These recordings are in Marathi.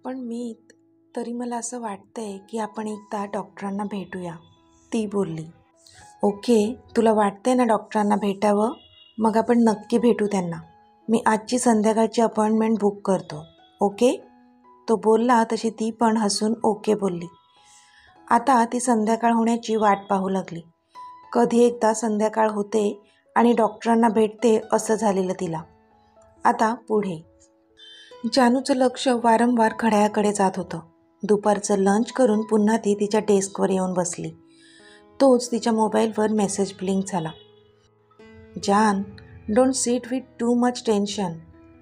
पण तरी मला असं वाटतंय की आपण एकदा डॉक्टरांना भेटूया, ती बोलली. ओके, तुला वाटतंय ना डॉक्टरांना भेटावं? मग आपण नक्की भेटू त्यांना. मी आजची संध्याकाळची अपॉइंटमेंट बुक करतो. ओके? तो बोलला तशी ती पण हसून ओके बोलली. आता ती संध्याकाळ होण्याची वाट पाहू लागली. कधी एकदा संध्याकाळ होते आणि डॉक्टरांना भेटते असं झालेलं तिला. आता पुढे जानूचं लक्ष वारंवार घड्याळाकडे जात होतं. दुपारचं लंच करून पुन्हा ती तिच्या डेस्कवर येऊन बसली. तोच तिच्या मोबाईलवर मेसेज ब्लिंक झाला. जान, don't sit with too much tension.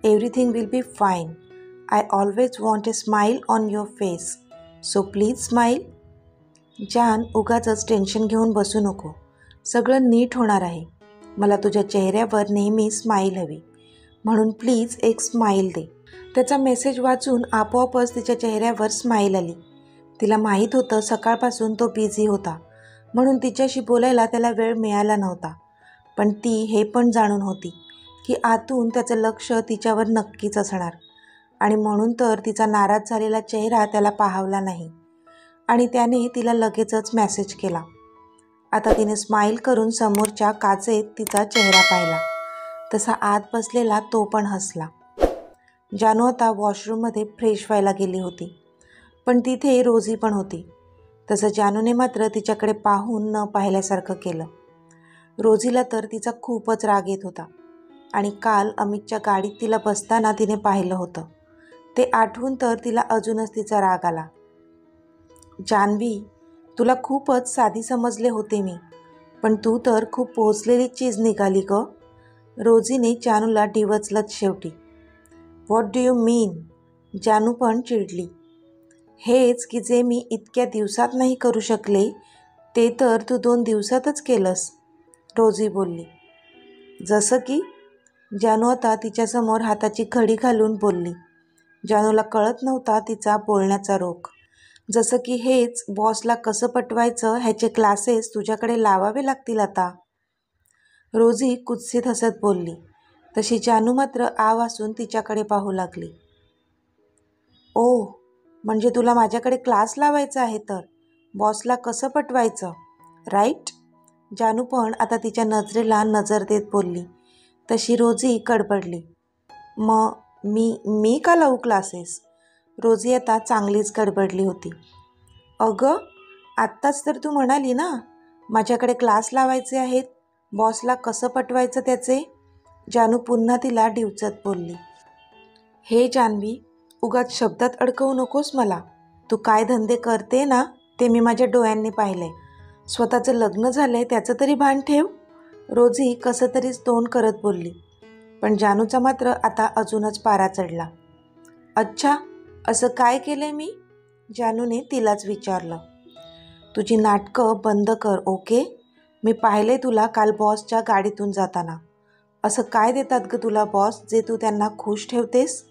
Everything will be fine. I always want a smile on your face. So please smile. जान, उगाचच टेन्शन घेऊन बसू नको. सगळं नीट होणार आहे. मला तुझ्या चेहऱ्यावर नेहमी स्माईल हवी. म्हणून प्लीज एक स्माईल दे. त्याचा मेसेज वाचून आपोआपच तिच्या चेहऱ्यावर स्माईल आली. तिला माहीत होतं सकाळपासून तो बिझी होता, म्हणून तिच्याशी बोलायला त्याला वेळ मिळाला नव्हता. पण ती हे पण जाणून होती की आतून त्याचं लक्ष तिच्यावर नक्कीच असणार, आणि म्हणून तर तिचा नाराज झालेला चेहरा त्याला पाहावला नाही आणि त्याने तिला लगेचच मेसेज केला. आता तिने स्माईल करून समोरच्या काचेत तिचा चेहरा पाहिला. तसा आत बसलेला तो पण हसला. जानू आता वॉशरूममध्ये फ्रेश व्हायला गेली होती, पण तिथे रोजी पण होती. तसं जानूने मात्र तिच्याकडे पाहून न पाहिल्यासारखं केलं. रोजीला तर तिचा खूपच राग येत होता, आणि काल अमितच्या गाडीत तिला बसताना तिने पाहिलं होतं. ते आठवून तर तिला अजूनच तिचा राग आला. जानवी, तुला खूपच साधी समजले होते मी, पण तू तर खूप पोहोचलेली चीज निघाली ग. रोजीने जानूला डिवचलत शेवटी. व्हॉट डू यू मीन? जानू पण चिडली. हेच की जे मी इतक्या दिवसात नाही करू शकले ते तर तू 2 दिवसातच केलंस, रोजी बोलली. जसं की? जानू आता तिच्यासमोर हाताची घडी घालून बोलली. जानूला कळत नव्हता तिचा बोलण्याचा रोग. जसं की हेच बॉसला कसं पटवायचं ह्याचे क्लासेस तुझ्याकडे लावावे लागतील आता, रोजी कुत्सित हसत बोलली. तशी जानू मात्र आवासून तिच्याकडे पाहू लागली. ओह, म्हणजे तुला माझ्याकडे क्लास लावायचा आहे तर बॉसला कसं पटवायचं, राईट? जानू पण आता तिच्या नजरेला नजर देत बोलली. तशी रोजी कडबडली. मी का लावू क्लासेस? रोजी आता चांगलीच गडबडली होती. अगं, आत्ताच तर तू म्हणाली ना माझ्याकडे क्लास लावायचे आहेत, बॉसला कसं पटवायचं त्याचे. जानू पुन्हा तिला डिवचत बोलली. हे जानवी, उगाच शब्दात अडकवू नकोस मला. तू काय धंदे करते ना ते मी माझ्या डोळ्यांनी पाहिलंय. स्वतःचं लग्न झालंय त्याचं तरी भान ठेव, रोजी कसं तरीच तोंड करत बोलली. पण जानूचा मात्र आता अजूनच पारा चढला. अच्छा, असं काय केलंय मी? जानूने तिलाच विचारलं. तुझी नाटकं बंद कर, ओके? मी पाहिलंय तुला काल बॉसच्या गाडीतून जाताना. असं काय देतात ग तुला बॉस जे तू त्यांना खुश ठेवतेस?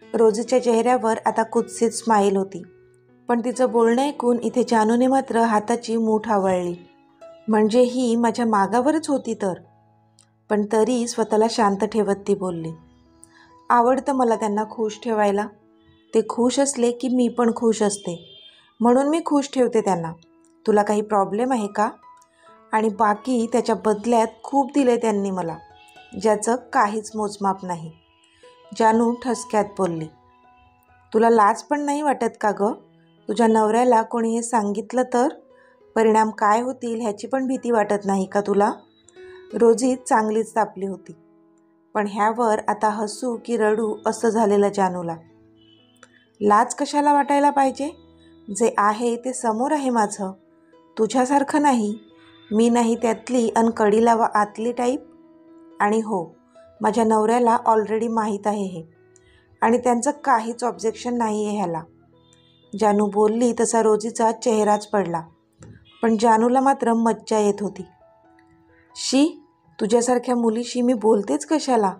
रोजीच्या चेहऱ्यावर आता कुत्सित स्माईल होती, पण तिचं बोलणं ऐकून इथे जानूने मात्र हाताची मूठ आवळली. म्हणजे ही माझ्या मागावरच होती तर. पण तरी स्वतःला शांत ठेवत ती बोलली. आवडतं मला त्यांना खुश ठेवायला. ते खुश असले की मी पण खुश असते, म्हणून मी खुश ठेवते त्यांना. तुला काही प्रॉब्लेम आहे का? आणि बाकी त्याच्या बदल्यात खूप दिले त्यांनी मला, ज्याचं काहीच मोजमाप नाही, जानू ठसक्यात बोलली. तुला लाज पण नाही वाटत का गं? तुझ्या नवऱ्याला कोणी हे सांगितलं तर परिणाम काय होतील ह्याची पण भीती वाटत नाही का तुला? रोजी चांगलीच तापली होती, पण ह्यावर आता हसू की रडू असं झालेलं जानूला. लाज कशाला वाटायला पाहिजे? जे आहे ते समोर आहे माझं. तुझ्यासारखं नाही, मी नाही त्यातली अन कडी लावा आतली टाईप. आणि हो, माझ्या नवऱ्याला ऑलरेडी माहीत आहे हे, आणि त्यांचं काहीच ऑब्जेक्शन नाही आहे ह्याला. जानू बोलली तसा रोजीचा चेहराच पडला, पण जानूला मात्र मज्जा येत होती. शी, तुझ्यासारख्या मुलीशी मी बोलतेच कशाला,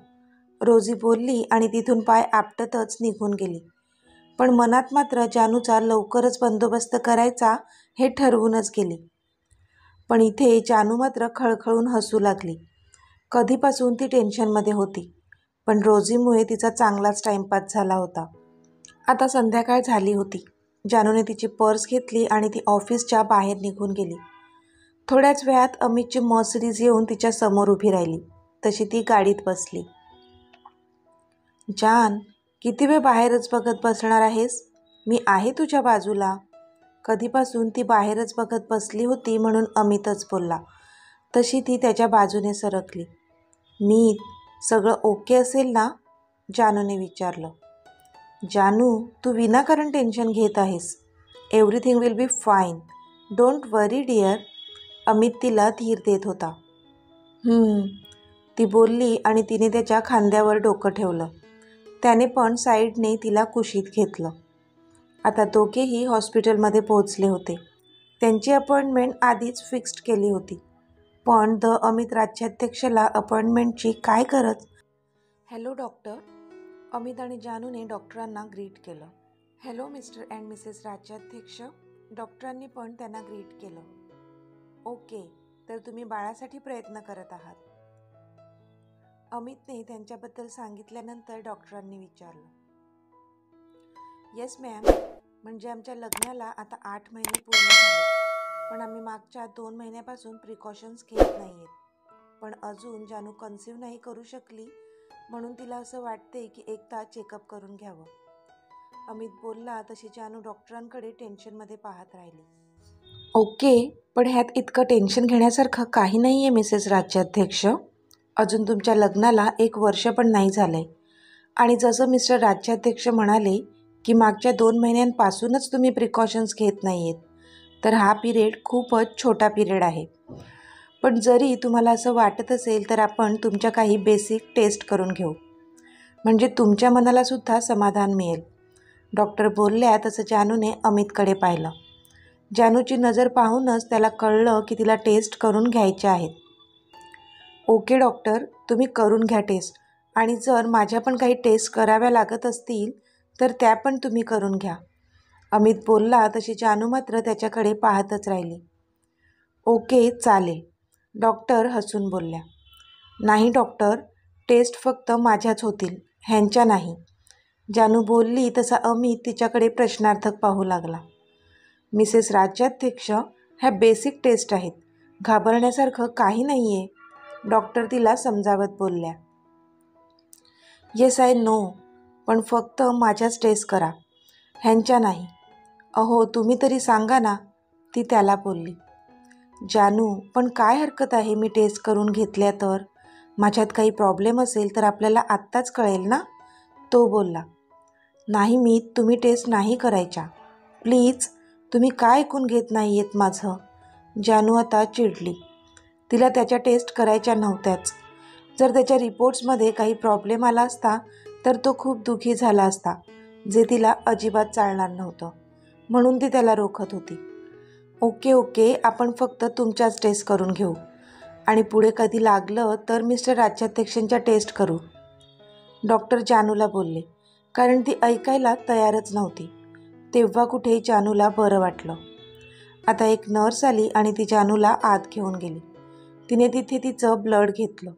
रोजी बोलली आणि तिथून पाय आपटतच निघून गेली. पण मनात मात्र जानूचा लवकरच बंदोबस्त करायचा हे ठरवूनच गेली. पण इथे जानू मात्र खळखळून हसू लागली. कधीपासून ती टेन्शनमध्ये होती, पण रोजीमुळे तिचा चांगलाच टाईमपास झाला होता. आता संध्याकाळ झाली होती. जानूने तिची पर्स घेतली आणि ती ऑफिसच्या बाहेर निघून गेली. थोड्याच वेळात अमितची मर्सिडीज येऊन तिच्या समोर उभी राहिली. तशी ती गाडीत बसली. जान, किती वेळ बाहेरच बघत बसणार आहेस? मी आहे तुझ्या बाजूला. कधीपासून ती बाहेरच बघत बसली होती म्हणून अमितच बोलला. तशी ती त्याच्या बाजूने सरकली. मीत, सगळं ओके असेल ना? जानूने विचारलं. जानू, तू विनाकारण टेन्शन घेत आहेस. Everything will be fine. Don't worry dear. Amit तिला धीर देत होता. ती बोलली आणि तिने त्याच्या खांद्यावर डोकं ठेवलं. त्याने पण साईडने तिला कुशीत घेतलं. आता दोघेही हॉस्पिटलमध्ये पोहोचले होते. त्यांची अपॉइंटमेंट आधीच फिक्स्ड केली होती. पण अमित राज्याध्यक्षला अपॉइंटमेंटची काय गरज? Hello doctor. अमित आणि जानूने डॉक्टरांना ग्रीट केलं. Hello mister and missus Rajyadhyaksha. डॉक्टरांनी पण त्यांना ग्रीट केलं. ओके, तर तुम्ही बाळासाठी प्रयत्न करत आहात? अमितने त्यांच्याबद्दल सांगितल्यानंतर डॉक्टरांनी विचारलं. येस मॅम, म्हणजे आमच्या लग्नाला आता 8 महिने पूर्ण झाले, पण आम्ही मागच्या 2 महिन्यापासून प्रिकॉशन्स घेत नाही आहेत. पण अजून जानू कन्सिव्ह नाही करू शकली, म्हणून तिला असं वाटते की एकदा चेकअप करून घ्यावं. अमित बोलला तशी जानू डॉक्टरांकडे टेन्शनमध्ये पाहत राहिली. ओके, पण ह्यात इतकं टेन्शन घेण्यासारखं काही नाही आहे मिसेस राज्याध्यक्ष. अजून तुमच्या लग्नाला 1 वर्ष पण नाही झालं आहे. आणि जसं मिस्टर राज्याध्यक्ष म्हणाले की मागच्या 2 महिन्यांपासूनच तुम्ही प्रिकॉशन्स घेत नाही आहेत, तर हा पिरियड खूपच छोटा पिरियड आहे. पण जरी तुम्हाला असं वाटत असेल तर आपण तुमच्या काही बेसिक टेस्ट करून घेऊ, म्हणजे तुमच्या मनालासुद्धा समाधान मिळेल. डॉक्टर बोलल्या तसं जानूने अमितकडे पाहिलं. जानूची नजर पाहूनच त्याला कळलं की तिला टेस्ट करून घ्यायच्या आहेत. ओके डॉक्टर, तुम्ही करून घ्या टेस्ट, आणि जर माझ्या पण काही टेस्ट कराव्या लागत असतील तर त्या पण तुम्ही करून घ्या. अमित बोलला तशी जानू मात्र त्याच्याकडे पाहतच राहिली. ओके, चालेल, डॉक्टर हसून बोलल्या. नाही डॉक्टर, टेस्ट फक्त माझ्याच होतील, ह्यांच्या नाही. जानू बोलली तसा अमित तिच्याकडे प्रश्नार्थक पाहू लागला. मिसेस राज्याध्यक्ष, ह्या बेसिक टेस्ट आहेत, घाबरण्यासारखं काही नाही आहे, डॉक्टर तिला समजावत बोलल्या. येस आय नो, पण फक्त माझ्याच टेस्ट करा, ह्यांच्या नाही. अहो तुम्ही तरी सांगा ना, ती त्याला बोलली. जानू, पण काय हरकत आहे मी टेस्ट करून घेतल्या तर? माझ्यात काही प्रॉब्लेम असेल तर आपल्याला आत्ताच कळेल ना, तो बोलला. नाही मी, तुम्ही टेस्ट नाही करायच्या, प्लीज. तुम्ही काय ऐकून घेत नाही आहेत माझं? जानू आता चिडली. तिला त्याच्या टेस्ट करायच्या नव्हत्याच. जर त्याच्या रिपोर्ट्समध्ये काही प्रॉब्लेम आला असता तर तो खूप दुःखी झाला असता, जे तिला अजिबात चालणार नव्हतं. म्हणून ती त्याला रोखत होती. ओके, आपण फक्त तुमच्याच टेस्ट करून घेऊ, आणि पुढे कधी लागलं तर मिस्टर राज्याध्यक्षांच्या टेस्ट करू, डॉक्टर जानूला बोलले. कारण ती ऐकायला तयारच नव्हती. तेव्हा कुठे जानूला बरं वाटलं. आता एक नर्स आली आणि ती जानूला आत घेऊन गेली. तिने तिथे तिचं ब्लड घेतलं.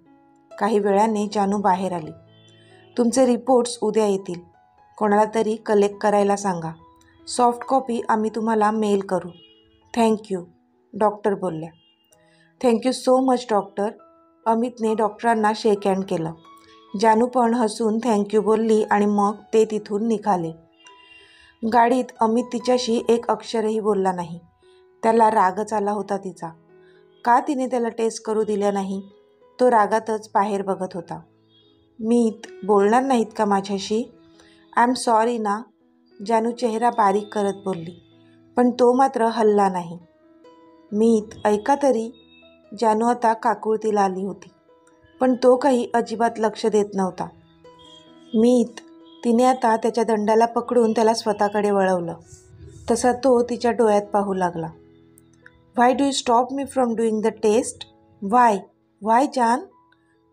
काही वेळाने जानू बाहेर आली. तुमचे रिपोर्ट्स उद्या येतील, कोणाला तरी कलेक्ट करायला सांगा. सॉफ्ट कॉपी आम्ही तुम्हाला मेल करू. थँक्यू, डॉक्टर बोलल्या. Thank you so much doctor. अमितने डॉक्टरांना शेक हँड केलं. जानू पण हसून थँक्यू बोलली आणि मग ते तिथून निघाले. गाडीत अमित तिच्याशी एक अक्षरही बोलला नाही. त्याला रागच आला होता तिचा. का तिने त्याला टेस्ट करू दिलं नाही? तो रागातच बाहेर बघत होता. मीत, बोलणार नाहीत का माझ्याशी? आय एम सॉरी ना, जानू चेहरा बारीक करत बोलली. पण तो मात्र हलला नाही. मीत, ऐका तरी. जानू आता काकुळतीला आली होती, पण तो काही अजिबात लक्ष देत नव्हता. मीत, तिने आता त्याच्या दंडाला पकडून त्याला स्वतःकडे वळवलं. तसा तो तिच्या डोळ्यात पाहू लागला. Why do you stop me from doing the test? Why जान?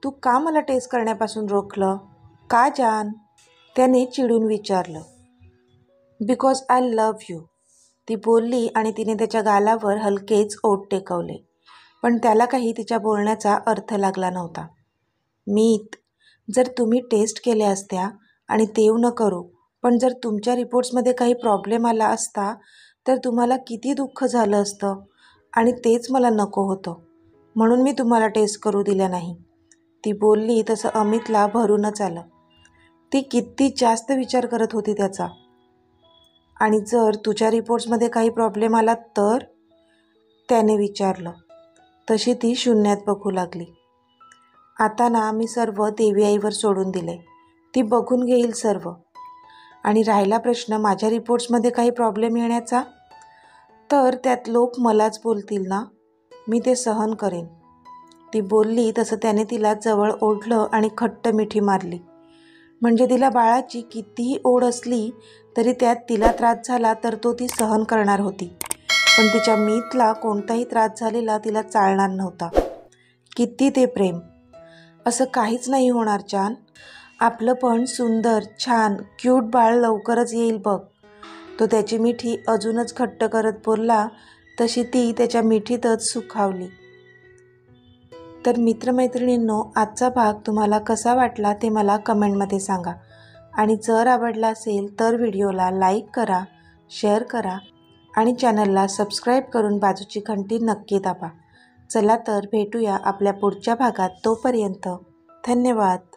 तू का मला टेस्ट करण्यापासून रोखलं? का जान? त्याने चिडून विचारलं. बिकॉज आय लव्ह यू, ती बोलली आणि तिने त्याच्या गालावर हलकेच ओठ टेकवले. पण त्याला काही तिच्या बोलण्याचा अर्थ लागला नव्हता. मीत, जर तुम्ही टेस्ट केल्या असत्या आणि तेव न करू पण जर तुमच्या रिपोर्ट्समध्ये काही प्रॉब्लेम आला असता तर तुम्हाला किती दुःख झालं असतं, आणि तेच मला नको होतं, म्हणून मी तुम्हाला टेस्ट करू दिल्या नाही. ती बोलली तसं अमितला भरूनच आलं. ती किती जास्त विचार करत होती त्याचा. आणि जर तुझ्या रिपोर्ट्समध्ये काही प्रॉब्लेम आला तर, त्याने विचारलं. तशी ती शून्यात बघू लागली. आता ना मी सर्व देवी आईवर सोडून दिले, ती बघून घेईल सर्व. आणि राहिला प्रश्न माझ्या रिपोर्ट्समध्ये काही प्रॉब्लेम येण्याचा, तर त्यात लोक मलाच बोलतील ना, मी ते सहन करेन. ती बोलली तसं त्याने तिला जवळ ओढलं आणि खट्ट मिठी मारली. म्हणजे तिला बाळाची कितीही ओढ असली तरी त्यात तिला त्रास झाला तर तो ती सहन करणार होती, पण तिच्या मीतला कोणताही त्रास झालेला तिला चालणार नव्हता. किती ते प्रेम. असं काहीच नाही होणार चान, आपलं पण सुंदर छान क्यूट बाळ लवकरच येईल बघ. तो त्याची मिठी अजूनच घट्ट करत बोलला, तशी ती त्याच्या मिठीतच सुखावली. तर मित्रमैत्रिणींनो, आजचा भाग तुम्हाला कसा वाटला ते मला कमेंटमध्ये सांगा. आणि जर आवडला असेल तर व्हिडिओला लाईक करा, शेअर करा आणि चॅनलला सबस्क्राईब करून बाजूची घंटी नक्की दाबा. चला तर भेटूया आपल्या पुढच्या भागात. तोपर्यंत धन्यवाद.